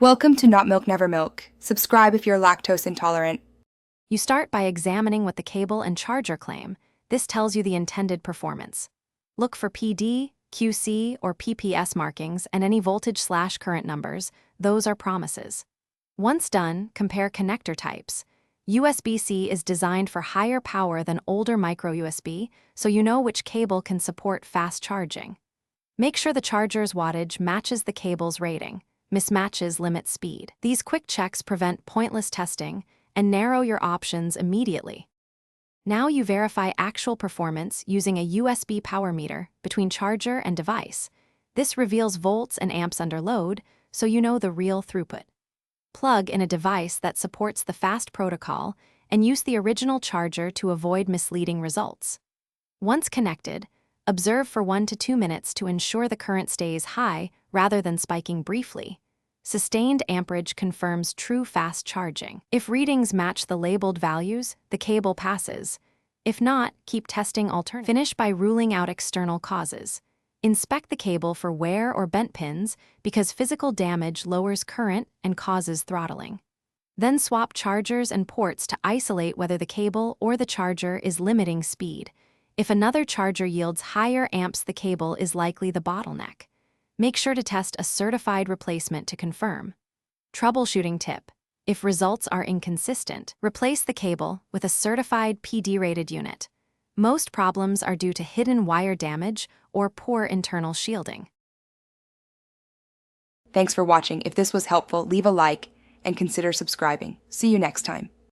Welcome to Not Milk Never Milk. Subscribe if you're lactose intolerant. You start by examining what the cable and charger claim. This tells you the intended performance. Look for PD, QC, or PPS markings and any voltage/current numbers. Those are promises. Once done, compare connector types. USB-C is designed for higher power than older micro USB, so you know which cable can support fast charging. Make sure the charger's wattage matches the cable's rating. Mismatches limit speed. These quick checks prevent pointless testing and narrow your options immediately. Now you verify actual performance using a USB power meter between charger and device. This reveals volts and amps under load, so you know the real throughput. Plug in a device that supports the fast protocol and use the original charger to avoid misleading results. Once connected, observe for 1 to 2 minutes to ensure the current stays high rather than spiking briefly. Sustained amperage confirms true fast charging. If readings match the labeled values, the cable passes. If not, keep testing alternatives. Finish by ruling out external causes. Inspect the cable for wear or bent pins because physical damage lowers current and causes throttling. Then swap chargers and ports to isolate whether the cable or the charger is limiting speed. If another charger yields higher amps, the cable is likely the bottleneck. Make sure to test a certified replacement to confirm. Troubleshooting tip: if results are inconsistent, replace the cable with a certified PD-rated unit. Most problems are due to hidden wire damage or poor internal shielding. Thanks for watching. If this was helpful, leave a like and consider subscribing. See you next time.